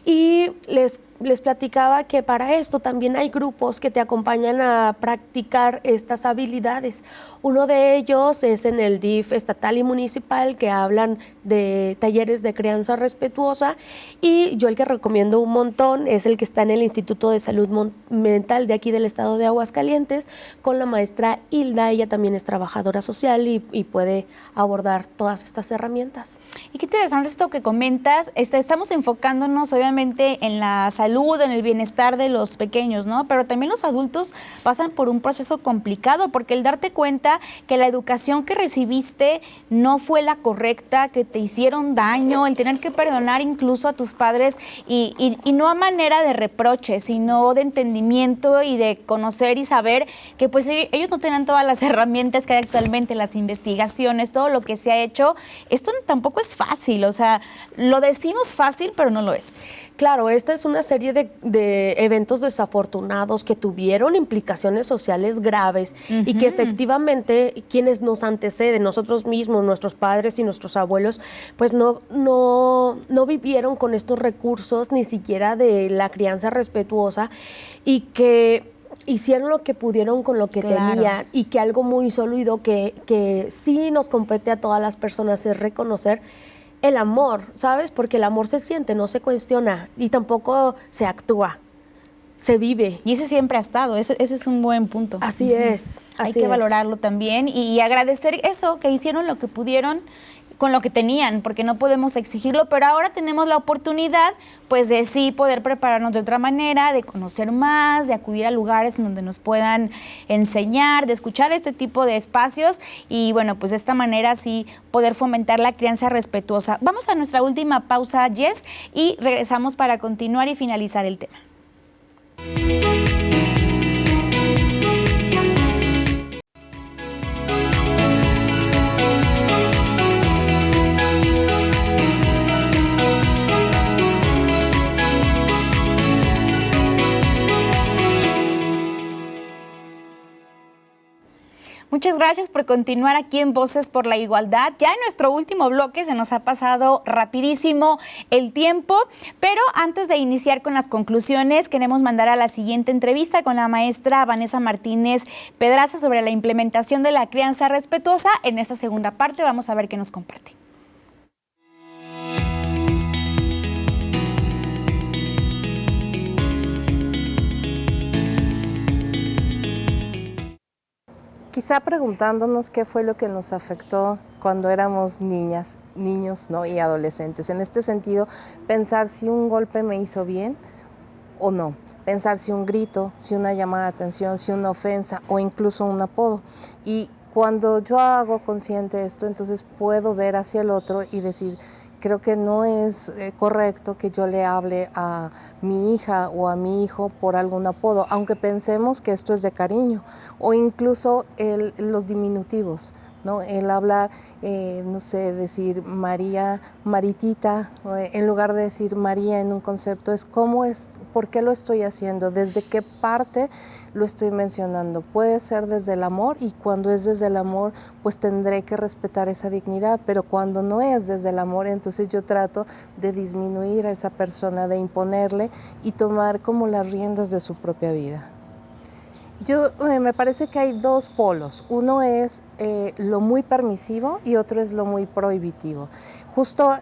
Y les platicaba que para esto también hay grupos que te acompañan a practicar estas habilidades. Uno de ellos es en el DIF estatal y municipal, que hablan de talleres de crianza respetuosa, y yo el que recomiendo un montón es el que está en el Instituto de Salud Mental de aquí del estado de Aguascalientes, con la maestra Hilda. Ella también es trabajadora social y puede abordar todas estas herramientas. Y qué interesante esto que comentas. Estamos enfocándonos obviamente en la salud, en el bienestar de los pequeños, ¿no? Pero también los adultos pasan por un proceso complicado, porque el darte cuenta que la educación que recibiste no fue la correcta, que te hicieron daño, el tener que perdonar incluso a tus padres y no a manera de reproche, sino de entendimiento y de conocer y saber que pues ellos no tienen todas las herramientas que hay actualmente, las investigaciones, todo lo que se ha hecho. Esto tampoco es fácil, o sea, lo decimos fácil, pero no lo es. Claro, esta es una serie de eventos desafortunados que tuvieron implicaciones sociales graves y que efectivamente quienes nos anteceden, nosotros mismos, nuestros padres y nuestros abuelos, pues no vivieron con estos recursos ni siquiera de la crianza respetuosa, y que hicieron lo que pudieron con lo que tenían, y que algo muy sólido que sí nos compete a todas las personas es reconocer el amor, ¿sabes? Porque el amor se siente, no se cuestiona y tampoco se actúa, se vive. Y ese siempre ha estado, ese es un buen punto. Así es. Hay que valorarlo también y agradecer eso, que hicieron lo que pudieron con lo que tenían, porque no podemos exigirlo, pero ahora tenemos la oportunidad pues de sí poder prepararnos de otra manera, de conocer más, de acudir a lugares en donde nos puedan enseñar, de escuchar este tipo de espacios y bueno, pues de esta manera sí poder fomentar la crianza respetuosa. Vamos a nuestra última pausa, Jess, y regresamos para continuar y finalizar el tema. Muchas gracias por continuar aquí en Voces por la Igualdad. Ya en nuestro último bloque se nos ha pasado rapidísimo el tiempo, pero antes de iniciar con las conclusiones, queremos mandar a la siguiente entrevista con la maestra Vanessa Martínez Pedraza sobre la implementación de la crianza respetuosa. En esta segunda parte vamos a ver qué nos comparte. Quizá preguntándonos qué fue lo que nos afectó cuando éramos niñas, niños, ¿no? y adolescentes. En este sentido, pensar si un golpe me hizo bien o no. Pensar si un grito, si una llamada de atención, si una ofensa o incluso un apodo. Y Cuando yo hago consciente esto, entonces puedo ver hacia el otro y decir, creo que no es correcto que yo le hable a mi hija o a mi hijo por algún apodo, aunque pensemos que esto es de cariño, o incluso los diminutivos, ¿no? El hablar, no sé, decir María, Maritita, en lugar de decir María en un concepto, es cómo es, por qué lo estoy haciendo, desde qué parte lo estoy mencionando. Puede ser desde el amor, y cuando es desde el amor, pues tendré que respetar esa dignidad, pero cuando no es desde el amor, entonces yo trato de disminuir a esa persona, de imponerle y tomar como las riendas de su propia vida. Me parece que hay dos polos, uno es lo muy permisivo y otro es lo muy prohibitivo. Justo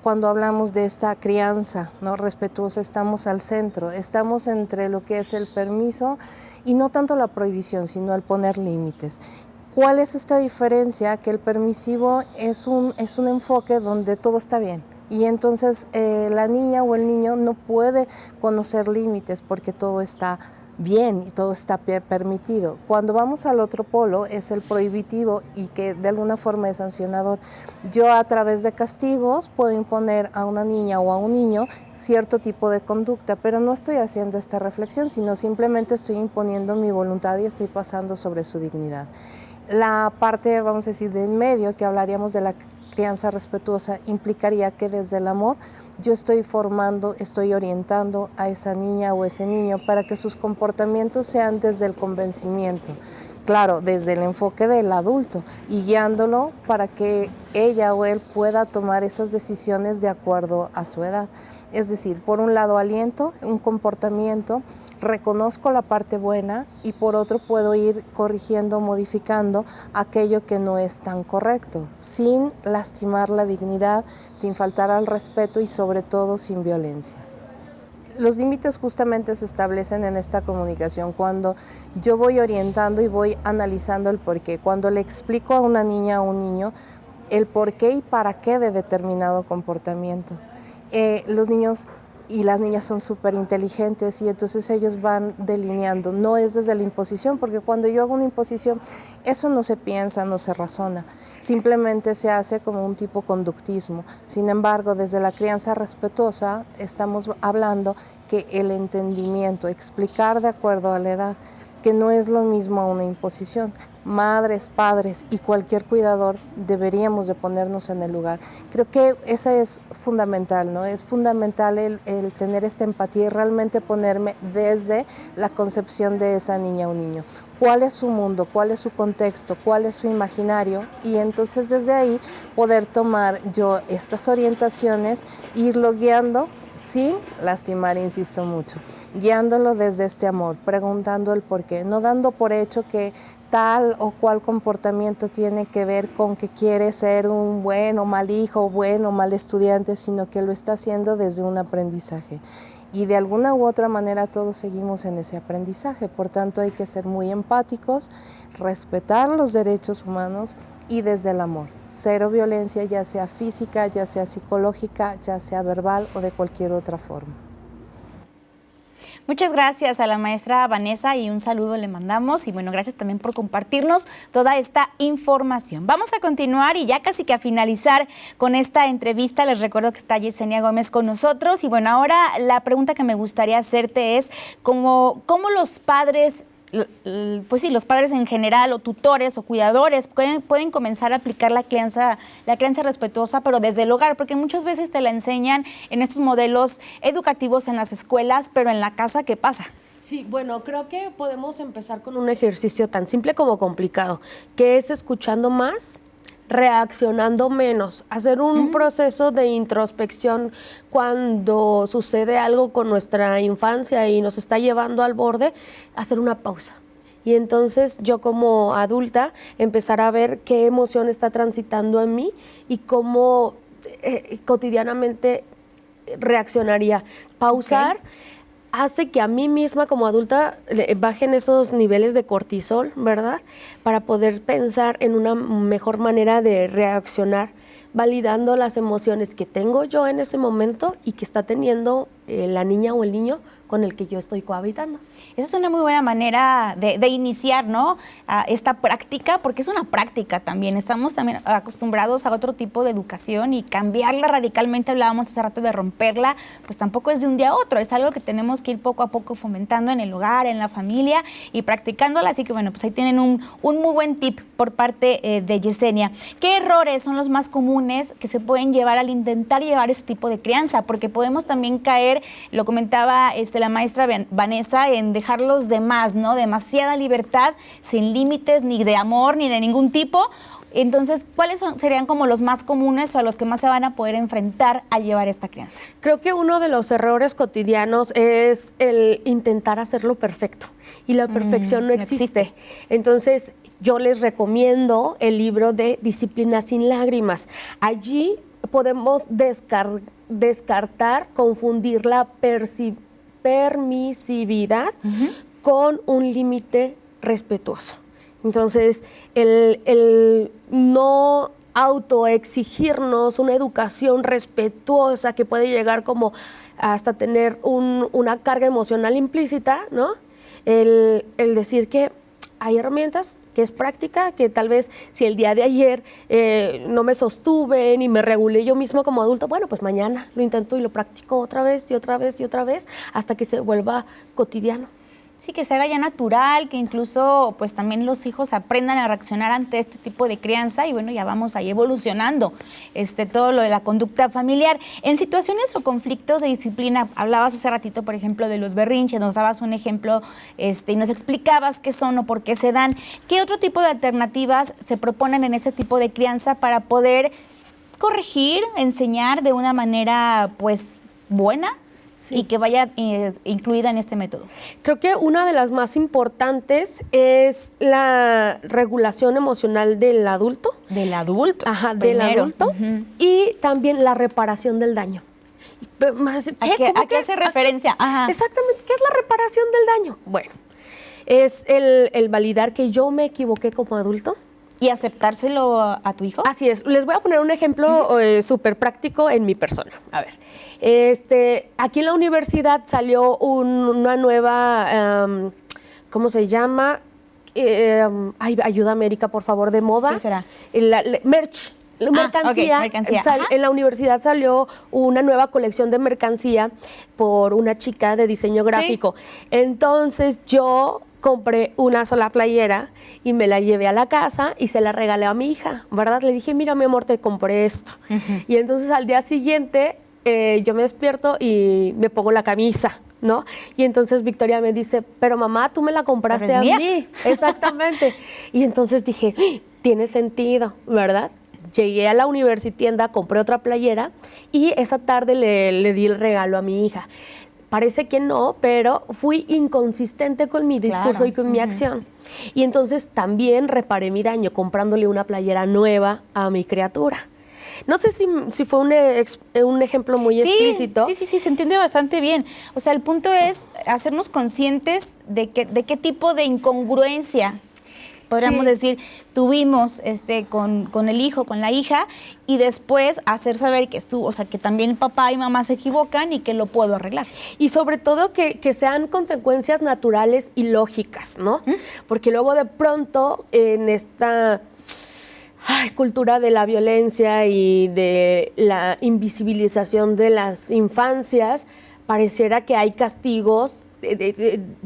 cuando hablamos de esta crianza, ¿no?, respetuosa, estamos al centro, estamos entre lo que es el permiso y no tanto la prohibición, sino el poner límites. ¿Cuál es esta diferencia? Que el permisivo es un enfoque donde todo está bien. Y entonces la niña o el niño no puede conocer límites porque todo está bien y todo está permitido. Cuando vamos al otro polo es el prohibitivo y que de alguna forma es sancionador. Yo a través de castigos puedo imponer a una niña o a un niño cierto tipo de conducta, pero no estoy haciendo esta reflexión, sino simplemente estoy imponiendo mi voluntad y estoy pasando sobre su dignidad. La parte, vamos a decir, de en medio, que hablaríamos de la crianza respetuosa, implicaría que desde el amor yo estoy formando, estoy orientando a esa niña o ese niño para que sus comportamientos sean desde el convencimiento, claro, desde el enfoque del adulto, y guiándolo para que ella o él pueda tomar esas decisiones de acuerdo a su edad. Es decir, por un lado aliento, un comportamiento, reconozco la parte buena y por otro puedo ir corrigiendo, modificando aquello que no es tan correcto, sin lastimar la dignidad, sin faltar al respeto y sobre todo sin violencia. Los límites justamente se establecen en esta comunicación cuando yo voy orientando y voy analizando el porqué. Cuando le explico a una niña o un niño el porqué y para qué de determinado comportamiento. Los niños y las niñas son súper inteligentes y entonces ellos van delineando, no es desde la imposición, porque cuando yo hago una imposición, eso no se piensa, no se razona, simplemente se hace como un tipo conductismo. Sin embargo, desde la crianza respetuosa estamos hablando que el entendimiento, explicar de acuerdo a la edad, que no es lo mismo a una imposición. Madres, padres y cualquier cuidador deberíamos de ponernos en el lugar. Creo que eso es fundamental, ¿no? Es fundamental el tener esta empatía y realmente ponerme desde la concepción de esa niña o niño. ¿Cuál es su mundo? ¿Cuál es su contexto? ¿Cuál es su imaginario? Y entonces desde ahí poder tomar yo estas orientaciones, irlo guiando sin lastimar, insisto mucho, guiándolo desde este amor, preguntando el por qué, no dando por hecho que tal o cual comportamiento tiene que ver con que quiere ser un buen o mal hijo, buen o mal estudiante, sino que lo está haciendo desde un aprendizaje. Y de alguna u otra manera todos seguimos en ese aprendizaje, por tanto hay que ser muy empáticos, respetar los derechos humanos y desde el amor. Cero violencia, ya sea física, ya sea psicológica, ya sea verbal o de cualquier otra forma. Muchas gracias a la maestra Vanessa y un saludo le mandamos y bueno, gracias también por compartirnos toda esta información. Vamos a continuar y ya casi que a finalizar con esta entrevista. Les recuerdo que está Yesenia Gómez con nosotros y bueno, ahora la pregunta que me gustaría hacerte es ¿cómo los padres, pues sí, los padres en general o tutores o cuidadores pueden comenzar a aplicar la crianza respetuosa, pero desde el hogar? Porque muchas veces te la enseñan en estos modelos educativos en las escuelas, pero en la casa, ¿qué pasa? Sí, bueno, creo que podemos empezar con un ejercicio tan simple como complicado, que es escuchando más, reaccionando menos, hacer un proceso de introspección cuando sucede algo con nuestra infancia y nos está llevando al borde, hacer una pausa. Y entonces yo como adulta empezar a ver qué emoción está transitando en mí y cómo cotidianamente reaccionaría. Pausar. Okay. Hace que a mí misma como adulta bajen esos niveles de cortisol, ¿verdad? Para poder pensar en una mejor manera de reaccionar, validando las emociones que tengo yo en ese momento y que está teniendo la niña o el niño con el que yo estoy cohabitando. Esa es una muy buena manera de iniciar, ¿no? Esta práctica, porque es una práctica también. Estamos también acostumbrados a otro tipo de educación y cambiarla radicalmente, hablábamos hace rato de romperla, pues tampoco es de un día a otro, es algo que tenemos que ir poco a poco fomentando en el hogar, en la familia y practicándola. Así que bueno, pues ahí tienen un muy buen tip por parte de Yesenia. ¿Qué errores son los más comunes que se pueden llevar al intentar llevar ese tipo de crianza? Porque podemos también caer, lo comentaba la maestra Vanessa, en dejarlos de más, ¿no? Demasiada libertad, sin límites ni de amor ni de ningún tipo. Entonces, ¿cuáles serían como los más comunes o a los que más se van a poder enfrentar al llevar esta crianza? Creo que uno de los errores cotidianos es el intentar hacerlo perfecto, y la perfección no existe. Entonces, yo les recomiendo el libro de Disciplina sin lágrimas. Allí podemos descartar, confundir la permisividad con un límite respetuoso. Entonces, el no autoexigirnos una educación respetuosa que puede llegar como hasta tener una carga emocional implícita, ¿no? El decir que hay herramientas, que es práctica, que tal vez si el día de ayer no me sostuve ni me regulé yo mismo como adulto, bueno, pues mañana lo intento y lo practico otra vez y otra vez y otra vez hasta que se vuelva cotidiano. Sí, que se haga ya natural, que incluso pues también los hijos aprendan a reaccionar ante este tipo de crianza y bueno, ya vamos ahí evolucionando todo lo de la conducta familiar. En situaciones o conflictos de disciplina, hablabas hace ratito, por ejemplo, de los berrinches, nos dabas un ejemplo y nos explicabas qué son o por qué se dan. ¿Qué otro tipo de alternativas se proponen en ese tipo de crianza para poder corregir, enseñar de una manera pues buena? Sí. Y que vaya incluida en este método. Creo que una de las más importantes es la regulación emocional del adulto. ¿Del adulto? Ajá, del adulto. Y también la reparación del daño. ¿A qué hace referencia? Ajá. Exactamente, ¿qué es la reparación del daño? Bueno, es el validar que yo me equivoqué como adulto. ¿Y aceptárselo a tu hijo? Así es. Les voy a poner un ejemplo súper práctico en mi persona. A ver, aquí en la universidad salió una nueva, ¿cómo se llama? Ayúdame, Erika, por favor, de moda. ¿Qué será? Merch. Mercancía. Mercancía. En la universidad salió una nueva colección de mercancía por una chica de diseño gráfico. Sí. Entonces yo compré una sola playera y me la llevé a la casa y se la regalé a mi hija, ¿verdad? Le dije, mira, mi amor, te compré esto. Y entonces al día siguiente yo me despierto y me pongo la camisa, ¿no? Y entonces Victoria me dice, pero mamá, tú me la compraste a mí. Exactamente. Y entonces dije, tiene sentido, ¿verdad? Llegué a la universitienda, compré otra playera y esa tarde le di el regalo a mi hija. Parece que no, pero fui inconsistente con mi discurso y con mi acción. Y entonces también reparé mi daño comprándole una playera nueva a mi criatura. No sé si fue un ejemplo muy explícito. Sí, se entiende bastante bien. O sea, el punto es hacernos conscientes de qué tipo de incongruencia podríamos decir, tuvimos con el hijo, con la hija, y después hacer saber que que también papá y mamá se equivocan y que lo puedo arreglar. Y sobre todo que sean consecuencias naturales y lógicas, ¿no? Porque luego de pronto en esta cultura de la violencia y de la invisibilización de las infancias, pareciera que hay castigos,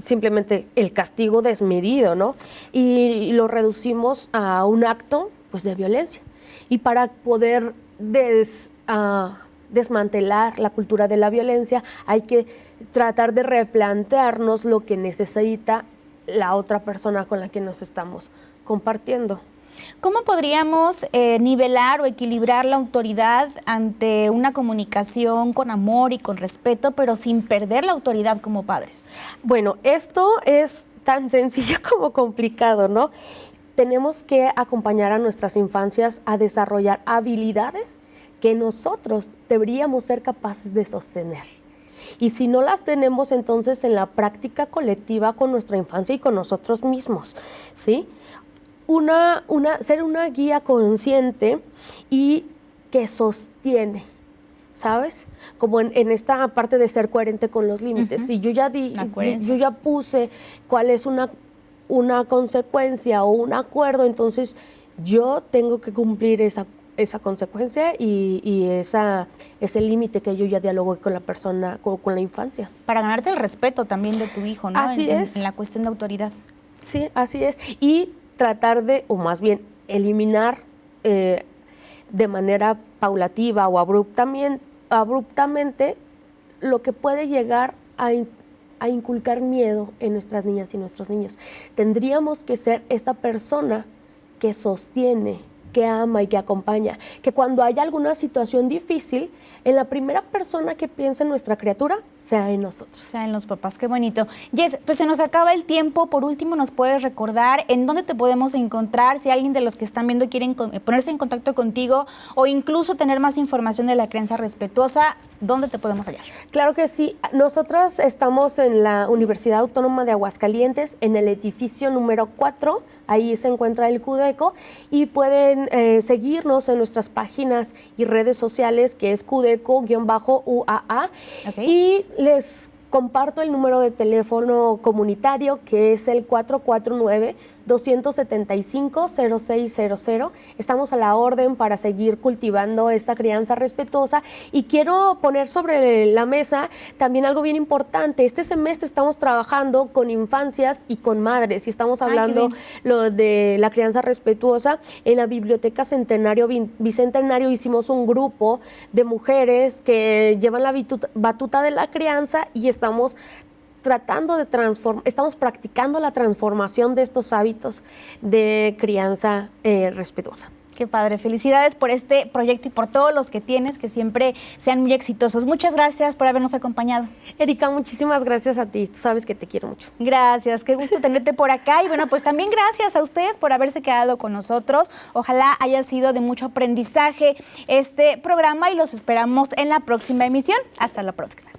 simplemente el castigo desmedido, ¿no? Y lo reducimos a un acto, pues, de violencia. Y para poder desmantelar la cultura de la violencia, hay que tratar de replantearnos lo que necesita la otra persona con la que nos estamos compartiendo. ¿Cómo podríamos nivelar o equilibrar la autoridad ante una comunicación con amor y con respeto, pero sin perder la autoridad como padres? Bueno, esto es tan sencillo como complicado, ¿no? Tenemos que acompañar a nuestras infancias a desarrollar habilidades que nosotros deberíamos ser capaces de sostener. Y si no las tenemos, entonces en la práctica colectiva con nuestra infancia y con nosotros mismos, ¿sí? Ser una guía consciente y que sostiene, ¿sabes? Como en esta parte de ser coherente con los límites. Si yo ya yo ya puse cuál es una consecuencia o un acuerdo, entonces yo tengo que cumplir esa consecuencia y ese límite que yo ya dialogué con la persona, con la infancia. Para ganarte el respeto también de tu hijo, ¿no? Así es. En la cuestión de autoridad. Sí, así es. Y tratar de, o más bien, eliminar de manera paulativa o abruptamente lo que puede llegar a inculcar miedo en nuestras niñas y nuestros niños. Tendríamos que ser esta persona que sostiene, que ama y que acompaña, que cuando haya alguna situación difícil, en la primera persona que piensa en nuestra criatura sea en nosotros. Sea en los papás, qué bonito. Jess, pues se nos acaba el tiempo. Por último, ¿nos puedes recordar en dónde te podemos encontrar? Si alguien de los que están viendo quieren ponerse en contacto contigo o incluso tener más información de la crianza respetuosa, ¿dónde te podemos hallar? Claro que sí. Nosotros estamos en la Universidad Autónoma de Aguascalientes, en el edificio número 4. Ahí se encuentra el CUDECO y pueden seguirnos en nuestras páginas y redes sociales, que es CUDECO-UAA. Okay. Y les comparto el número de teléfono comunitario, que es el 449-275-0600. Estamos a la orden para seguir cultivando esta crianza respetuosa. Y quiero poner sobre la mesa también algo bien importante. Este semestre estamos trabajando con infancias y con madres, y estamos hablando lo de la crianza respetuosa. En la Biblioteca Centenario Bicentenario hicimos un grupo de mujeres que llevan la batuta de la crianza, y estamos practicando la transformación de estos hábitos de crianza respetuosa. Qué padre, felicidades por este proyecto y por todos los que tienes, que siempre sean muy exitosos. Muchas gracias por habernos acompañado. Erika, muchísimas gracias a ti, tú sabes que te quiero mucho. Gracias, qué gusto tenerte por acá y bueno, pues también gracias a ustedes por haberse quedado con nosotros. Ojalá haya sido de mucho aprendizaje este programa y los esperamos en la próxima emisión. Hasta la próxima.